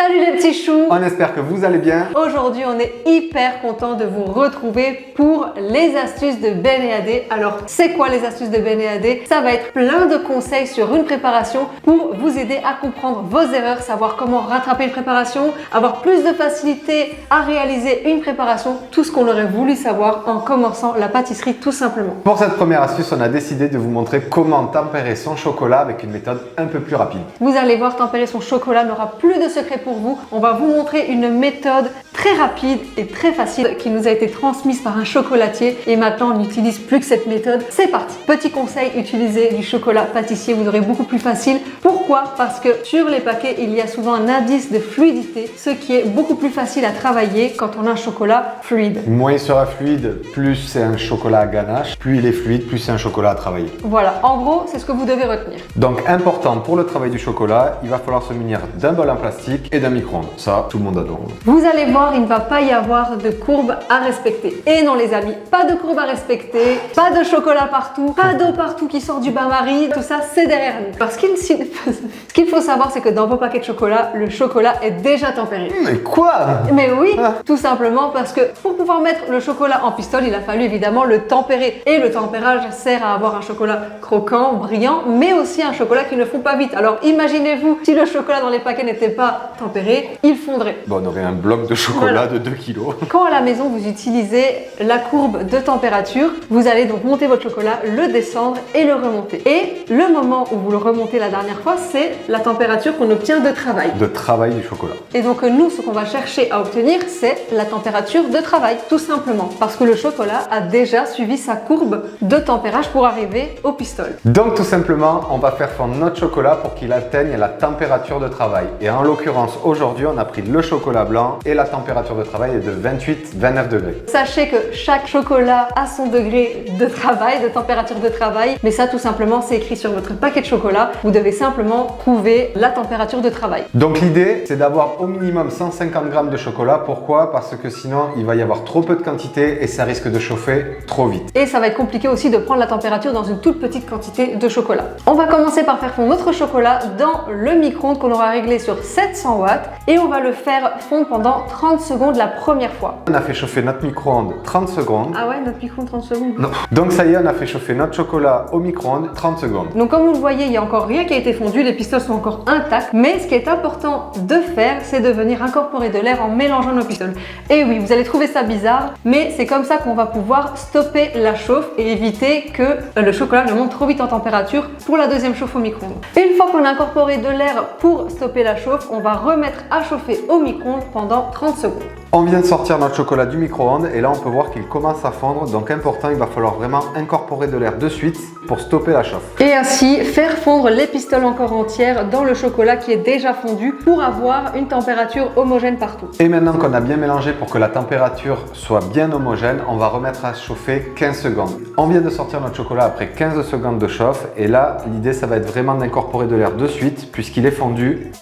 Salut les petits choux! On espère que vous allez bien. Aujourd'hui, on est hyper content de vous retrouver pour les astuces de Ben et Adé. Alors, c'est quoi les astuces de Ben et Adé? Ça va être plein de conseils sur une préparation pour vous aider à comprendre vos erreurs, savoir comment rattraper une préparation, avoir plus de facilité à réaliser une préparation, tout ce qu'on aurait voulu savoir en commençant la pâtisserie tout simplement. Pour cette première astuce, on a décidé de vous montrer comment tempérer son chocolat avec une méthode un peu plus rapide. Vous allez voir, tempérer son chocolat n'aura plus de secret pour vous. On va vous montrer une méthode très rapide et très facile qui nous a été transmise par un chocolatier et maintenant on n'utilise plus que cette méthode. C'est parti! Petit conseil, utilisez du chocolat pâtissier, vous aurez beaucoup plus facile. Pourquoi? Parce que sur les paquets, il y a souvent un indice de fluidité, ce qui est beaucoup plus facile à travailler quand on a un chocolat fluide. Moins il sera fluide, plus c'est un chocolat à ganache. Plus il est fluide, plus c'est un chocolat à travailler. Voilà, en gros, c'est ce que vous devez retenir. Donc important pour le travail du chocolat, il va falloir se munir d'un bol en plastique et d'un micro-ondes. Ça, tout le monde adore. Vous allez voir, il ne va pas y avoir de courbe à respecter. Et non les amis, pas de courbe à respecter, pas de chocolat partout, pas d'eau partout qui sort du bain-marie, tout ça c'est derrière nous. Parce ce qu'il faut savoir, c'est que dans vos paquets de chocolat, le chocolat est déjà tempéré. Mais quoi? Mais oui, tout simplement parce que pour pouvoir mettre le chocolat en pistole, il a fallu évidemment le tempérer. Et le tempérage sert à avoir un chocolat croquant, brillant, mais aussi un chocolat qui ne fond pas vite. Alors imaginez-vous, si le chocolat dans les paquets n'était pas tempéré, il fondrait. Bon, on aurait un bloc de chocolat de 2 kg. Quand à la maison vous utilisez la courbe de température, vous allez donc monter votre chocolat, le descendre et le remonter. Et le moment où vous le remontez la dernière fois, c'est la température qu'on obtient de travail. De travail du chocolat. Et donc nous, ce qu'on va chercher à obtenir, c'est la température de travail, tout simplement. Parce que le chocolat a déjà suivi sa courbe de tempérage pour arriver au pistole. Donc tout simplement, on va faire fondre notre chocolat pour qu'il atteigne la température de travail. Et en l'occurrence, aujourd'hui, on a pris le chocolat blanc et la température de travail est de 28-29 degrés. Sachez que chaque chocolat a son degré de travail, de température de travail. Mais ça, tout simplement, c'est écrit sur votre paquet de chocolat. Vous devez simplement trouver la température de travail. Donc l'idée, c'est d'avoir au minimum 150 g de chocolat. Pourquoi? Parce que sinon, il va y avoir trop peu de quantité et ça risque de chauffer trop vite. Et ça va être compliqué aussi de prendre la température dans une toute petite quantité de chocolat. On va commencer par faire fondre notre chocolat dans le micro-ondes qu'on aura réglé sur 700 watts et on va le faire fondre pendant 30 secondes la première fois. On a fait chauffer notre micro-ondes 30 secondes. Ah ouais, notre micro-ondes 30 secondes? Non. Donc ça y est, on a fait chauffer notre chocolat au micro-ondes 30 secondes. Donc comme vous le voyez, il n'y a encore rien qui a été fondu, les pistoles sont encore intactes. Mais ce qui est important de faire, c'est de venir incorporer de l'air en mélangeant nos pistoles. Et oui, vous allez trouver ça bizarre, mais c'est comme ça qu'on va pouvoir stopper la chauffe et éviter que le chocolat ne monte trop vite en température pour la deuxième chauffe au micro-ondes. Une fois qu'on a incorporé de l'air pour stopper la chauffe, on va remettre à chauffer au micro-ondes pendant 30 secondes. On vient de sortir notre chocolat du micro-ondes et là on peut voir qu'il commence à fondre. Donc important, il va falloir vraiment incorporer de l'air de suite pour stopper la chauffe. Et ainsi faire fondre les pistoles encore entières dans le chocolat qui est déjà fondu pour avoir une température homogène partout. Et maintenant qu'on a bien mélangé pour que la température soit bien homogène, on va remettre à chauffer 15 secondes. On vient de sortir notre chocolat après 15 secondes de chauffe et là l'idée ça va être vraiment d'incorporer de l'air de suite puisqu'il est fondu.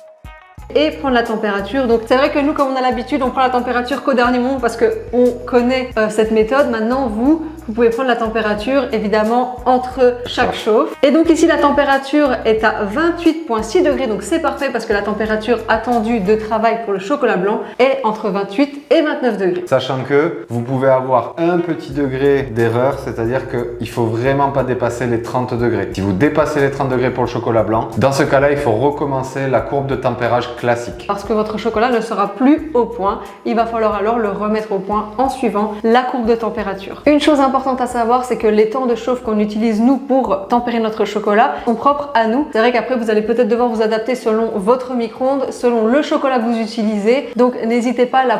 Et prendre la température. Donc c'est vrai que nous, comme on a l'habitude, on prend la température qu'au dernier moment parce qu'on connaît cette méthode. Maintenant, vous pouvez prendre la température évidemment entre chaque chauffe. Et donc ici, la température est à 28,6 degrés. Donc c'est parfait parce que la température attendue de travail pour le chocolat blanc est entre 28 et 29 degrés. Sachant que vous pouvez avoir un petit degré d'erreur, c'est-à-dire qu'il ne faut vraiment pas dépasser les 30 degrés. Si vous dépassez les 30 degrés pour le chocolat blanc, dans ce cas-là, il faut recommencer la courbe de tempérage classique. Parce que votre chocolat ne sera plus au point, il va falloir alors le remettre au point en suivant la courbe de température. Une chose importante à savoir, c'est que les temps de chauffe qu'on utilise nous pour tempérer notre chocolat sont propres à nous. C'est vrai qu'après vous allez peut-être devoir vous adapter selon votre micro-ondes, selon le chocolat que vous utilisez. Donc n'hésitez pas les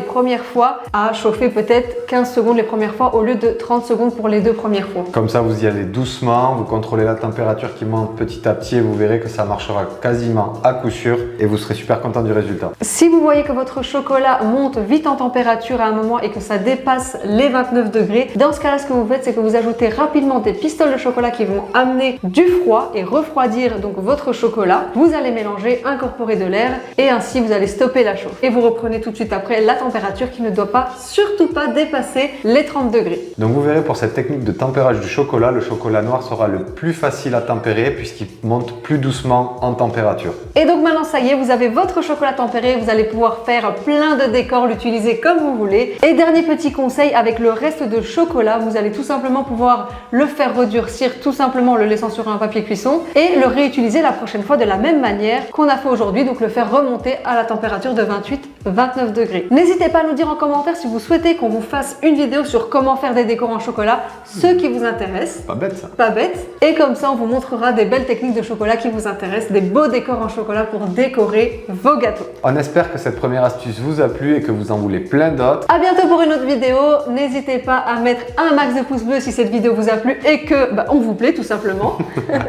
premières fois à chauffer peut-être 15 secondes les premières fois au lieu de 30 secondes pour les deux premières fois. Comme ça vous y allez doucement, vous contrôlez la température qui monte petit à petit et vous verrez que ça marchera quasiment à coup sûr. Et vous serez super content du résultat. Si vous voyez que votre chocolat monte vite en température à un moment et que ça dépasse les 29 degrés, Dans ce cas-là, ce que vous faites, c'est que vous ajoutez rapidement des pistoles de chocolat qui vont amener du froid et refroidir donc votre chocolat. Vous allez mélanger, incorporer de l'air et ainsi vous allez stopper la chauffe. Et vous reprenez tout de suite après la température qui ne doit pas, surtout pas dépasser les 30 degrés. Donc vous verrez, pour cette technique de tempérage du chocolat, le chocolat noir sera le plus facile à tempérer puisqu'il monte plus doucement en température. Et donc maintenant ça y est, vous avez votre chocolat tempéré, vous allez pouvoir faire plein de décors, l'utiliser comme vous voulez. Et dernier petit conseil, avec le reste de chocolat, vous allez tout simplement pouvoir le faire redurcir, tout simplement en le laissant sur un papier cuisson et le réutiliser la prochaine fois de la même manière qu'on a fait aujourd'hui, donc le faire remonter à la température de 28-29 degrés. N'hésitez pas à nous dire en commentaire si vous souhaitez qu'on vous fasse une vidéo sur comment faire des décors en chocolat, ceux qui vous intéressent. Pas bête ça. Pas bête. Et comme ça, on vous montrera des belles techniques de chocolat qui vous intéressent, des beaux décors en chocolat pour décorer vos gâteaux. On espère que cette première astuce vous a plu et que vous en voulez plein d'autres. À bientôt pour une autre vidéo. N'hésitez pas à mettre un max de pouces bleus si cette vidéo vous a plu et que on vous plaît tout simplement.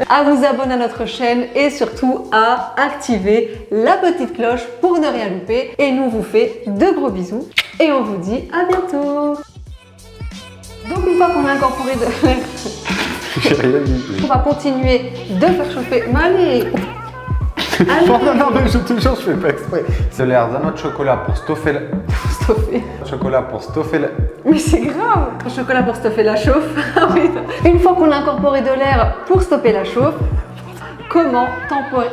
À vous abonner à notre chaîne et surtout à activer la petite cloche pour ne rien louper. Et nous on vous fait de gros bisous et on vous dit à bientôt. Donc une fois qu'on a incorporé de l'air, J'ai rien dit. on va continuer de faire chauffer. Mais allez, allez. Non, mais toujours, je fais pas exprès. C'est l'air dans notre chocolat pour stuffer le... Stopper. Chocolat pour stuffer le... Mais c'est grave. Le chocolat pour stopper la chauffe. Ah oui. Une fois qu'on a incorporé de l'air pour stopper la chauffe, comment temporer